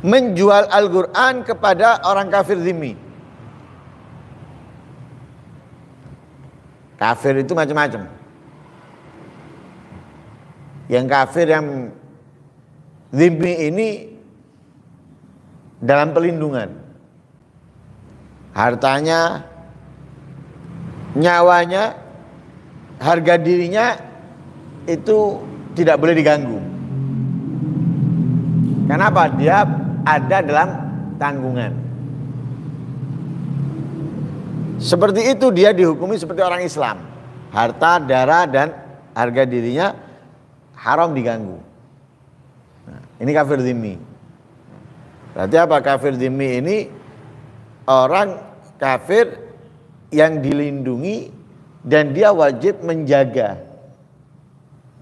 menjual Al-Quran kepada orang kafir zimmi. Kafir itu macam-macam. Yang kafir yang zimmi ini dalam pelindungan. Hartanya, nyawanya, harga dirinya itu tidak boleh diganggu. Kenapa? Dia ada dalam tanggungan. Seperti itu dia dihukumi seperti orang Islam. Harta, darah, dan harga dirinya haram diganggu. Nah, ini kafir zimmi. Berarti apa? Kafir zimmi ini orang kafir yang dilindungi dan dia wajib menjaga,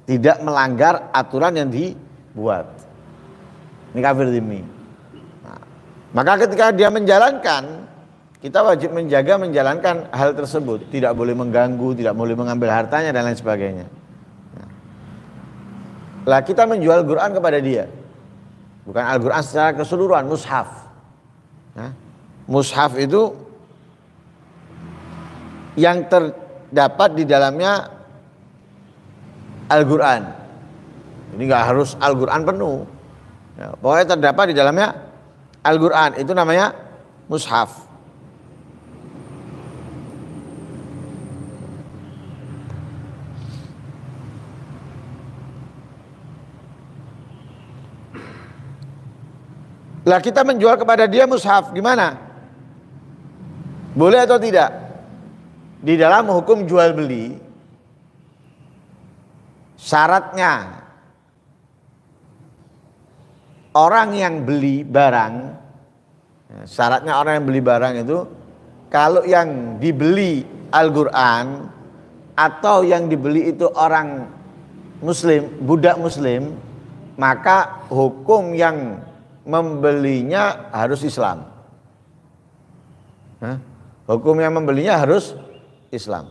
tidak melanggar aturan yang dibuat. Ini kafir zimmi. Nah, maka ketika dia menjalankan, kita wajib menjalankan hal tersebut. Tidak boleh mengganggu, tidak boleh mengambil hartanya dan lain sebagainya. Lah kita menjual Quran kepada dia. Bukan Al-Quran secara keseluruhan, mushaf. Nah, mushaf itu yang terdapat di dalamnya Al-Quran. Ini gak harus Al-Quran penuh. Ya, pokoknya terdapat di dalamnya Al-Quran. Itu namanya mushaf. Lah kita menjual kepada dia mushaf, gimana? Boleh atau tidak? Di dalam hukum jual beli, syaratnya orang yang beli barang, syaratnya orang yang beli barang itu, kalau yang dibeli Al-Quran atau yang dibeli itu orang Muslim, budak Muslim, maka hukum yang membelinya harus Islam. Hukum yang membelinya harus Islam.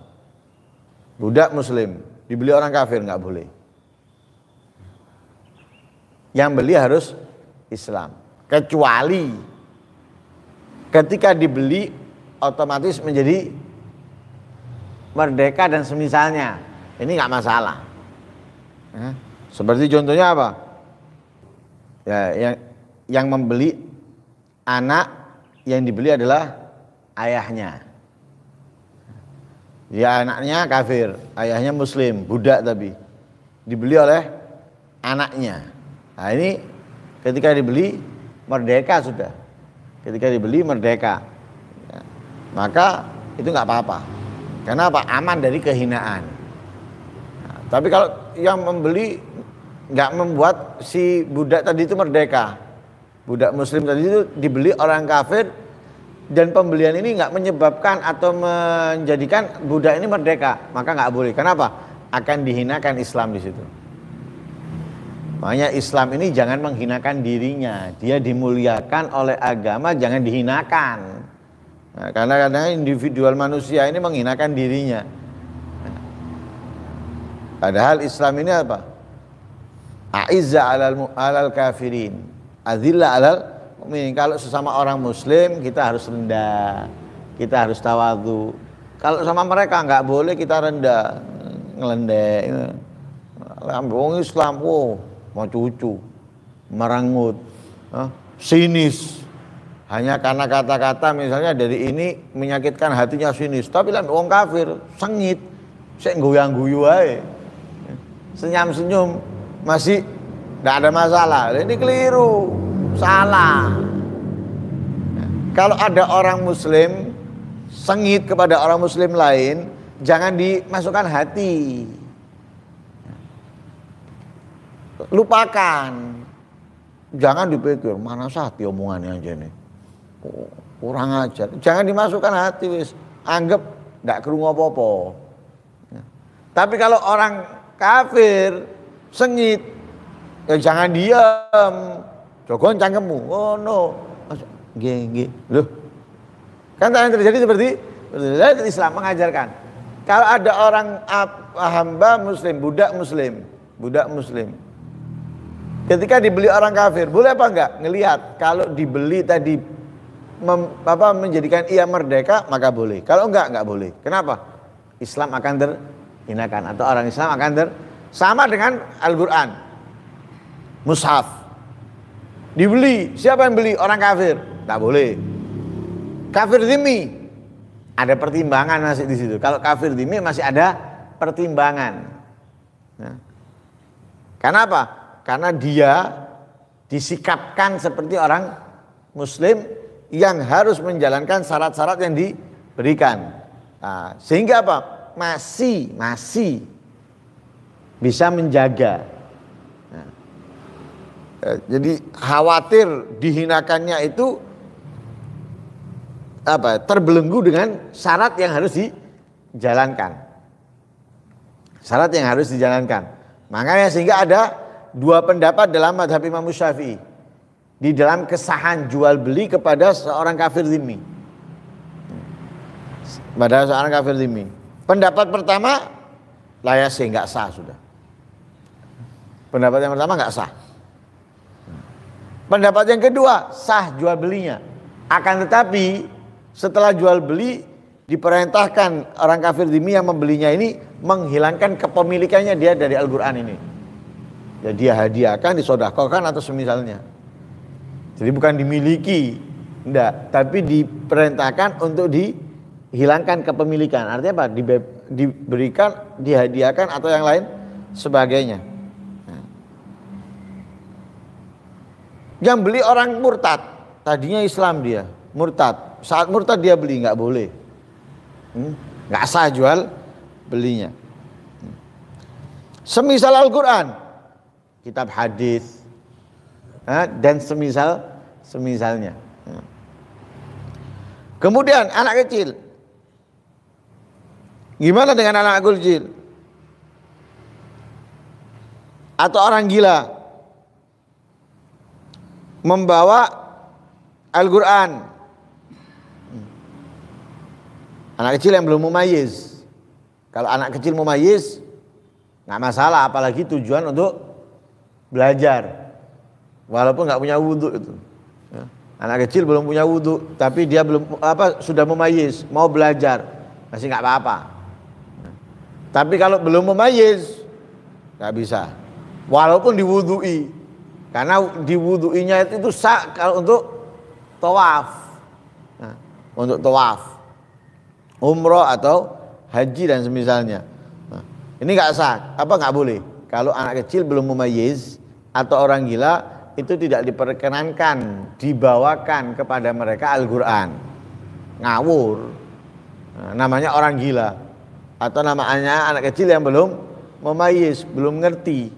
Budak Muslim dibeli orang kafir nggak boleh. Yang beli harus Islam. Kecuali ketika dibeli otomatis menjadi merdeka dan semisalnya. Ini nggak masalah. Seperti contohnya apa? Ya, yang membeli anak yang dibeli adalah ayahnya. Dia anaknya kafir, ayahnya Muslim, budak tapi dibeli oleh anaknya. Nah ini ketika dibeli merdeka sudah. Ketika dibeli merdeka, ya, maka itu nggak apa-apa. Karena apa? Aman dari kehinaan. Nah, tapi kalau yang membeli nggak membuat si budak tadi itu merdeka. Budak Muslim tadi itu dibeli orang kafir dan pembelian ini nggak menyebabkan atau menjadikan budak ini merdeka, maka nggak boleh. Kenapa? Akan dihinakan Islam di situ. Makanya Islam ini jangan menghinakan dirinya, dia dimuliakan oleh agama, jangan dihinakan. Nah, karena kadang individual manusia ini menghinakan dirinya. Padahal Islam ini apa? A'izza 'alal kafirin, azillah 'alal mu'minin. Kalau sesama orang Muslim kita harus rendah, kita harus tawadhu. Kalau sama mereka nggak boleh kita rendah, ngelendek. Wong Islam, mau cucu, merengut, sinis. Hanya karena kata-kata misalnya dari ini menyakitkan hatinya sinis. Tapi lah wong kafir sengit, sik goyang-guyu ae. Senyum-senyum masih tidak ada masalah. Ini keliru, salah. Kalau ada orang Muslim sengit kepada orang Muslim lain, jangan dimasukkan hati. Lupakan. Jangan dipikir mana sati omongannya aja nih. Kurang ajar. Jangan dimasukkan hati wis. Anggap tidak krungu apa-apa. Tapi kalau orang kafir sengit, ya jangan diam. Jogon cangkemmu. Oh no. Nggih. Loh. Kan yang terjadi seperti Islam mengajarkan. Kalau ada orang hamba Muslim, budak Muslim, Ketika dibeli orang kafir, boleh apa enggak? Ngelihat kalau dibeli tadi menjadikan ia merdeka, maka boleh. Kalau enggak boleh. Kenapa? Islam akan terhinakan atau orang Islam akan sama dengan Al-Qur'an. Mushaf dibeli, siapa yang beli? Orang kafir. Enggak boleh. Kafir zimmi ada pertimbangan masih di situ. Kalau kafir zimmi masih ada pertimbangan. Nah, karena apa? Karena dia disikapkan seperti orang Muslim yang harus menjalankan syarat-syarat yang diberikan. Nah, sehingga apa? Masih bisa menjaga. Nah, jadi khawatir dihinakannya itu terbelenggu dengan syarat yang harus dijalankan. Syarat yang harus dijalankan. Makanya sehingga ada dua pendapat dalam mazhab Imam Syafi'i di dalam kesahan jual beli kepada seorang kafir zimmi. Pada seorang kafir zimmi. Pendapat pertama layasi enggak sah sudah. Pendapat yang pertama enggak sah. Pendapat yang kedua sah jual belinya. Akan tetapi setelah jual beli diperintahkan orang kafir zimmi yang membelinya ini menghilangkan kepemilikannya dia dari Al-Qur'an ini. Ya dia hadiahkan, disedekahkan atau semisalnya. Jadi bukan dimiliki, enggak, tapi diperintahkan untuk dihilangkan kepemilikan. Artinya apa? Diberikan, dihadiahkan atau yang lain sebagainya. Nah. Yang beli orang murtad, tadinya Islam dia, murtad. Saat murtad dia beli, nggak boleh, nggak sah jual belinya. Semisal Al-Quran, kitab hadis, dan semisalnya. Kemudian anak kecil, gimana dengan anak kecil atau orang gila membawa Al-Quran? Anak kecil yang belum mumayyiz. Kalau anak kecil mumayyiz nggak masalah, apalagi tujuan untuk belajar. Walaupun nggak punya wudhu itu. Anak kecil belum punya wudhu, tapi dia sudah mumayyiz, mau belajar, masih nggak apa-apa. Tapi kalau belum mumayyiz nggak bisa. Walaupun diwudhui, karena diwudhuinya itu sah kalau untuk tawaf, untuk tawaf, umroh atau haji dan semisalnya. Nah, ini nggak sah, nggak boleh. Kalau anak kecil belum mumayyiz atau orang gila itu tidak diperkenankan dibawakan kepada mereka Al-Quran. Ngawur. Nah, namanya orang gila atau namanya anak kecil yang belum mumayyiz, belum ngerti.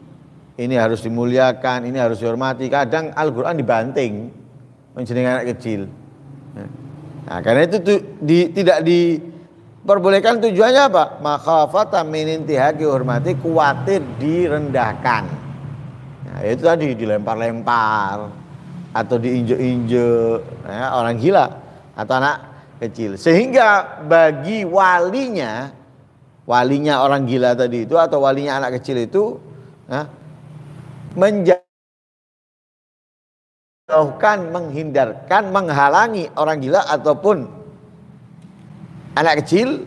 Ini harus dimuliakan, ini harus dihormati. Kadang Al-Quran dibanting menjadi anak kecil. Nah, karena itu tidak diperbolehkan. Tujuannya apa? Makhafatan min intihaki hormati, khawatir direndahkan. Nah, itu tadi dilempar-lempar atau diinjek-injek, orang gila atau anak kecil. Sehingga bagi walinya orang gila tadi itu atau walinya anak kecil itu menjauhkan, menghindarkan, menghalangi orang gila ataupun anak kecil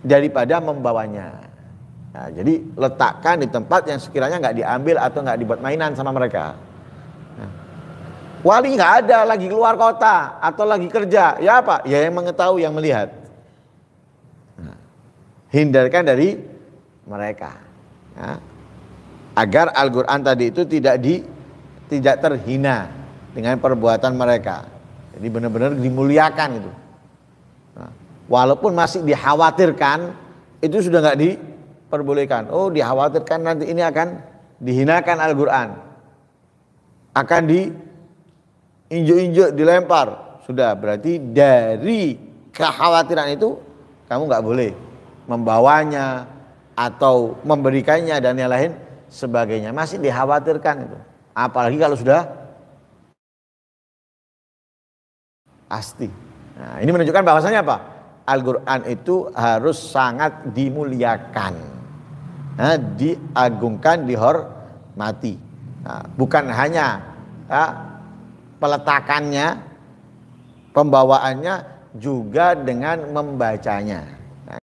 daripada membawanya. Nah, jadi letakkan di tempat yang sekiranya nggak diambil atau nggak dibuat mainan sama mereka. Nah, wali nggak ada, lagi keluar kota atau lagi kerja, ya apa? Ya yang mengetahui, yang melihat. Nah, hindarkan dari mereka, agar Al-Quran tadi itu tidak terhina dengan perbuatan mereka. Jadi benar-benar dimuliakan itu. Nah, walaupun masih dikhawatirkan, itu sudah nggak diperbolehkan. Oh, dikhawatirkan nanti ini akan dihinakan Al-Quran, akan diinjek-injek, dilempar. Sudah, berarti dari kekhawatiran itu kamu nggak boleh membawanya atau memberikannya dan yang lain sebagainya. Masih dikhawatirkan itu. Apalagi kalau sudah pasti. Nah, ini menunjukkan bahwasanya apa? Al-Quran itu harus sangat dimuliakan, diagungkan, dihormati. Nah, bukan hanya peletakannya, pembawaannya, juga dengan membacanya.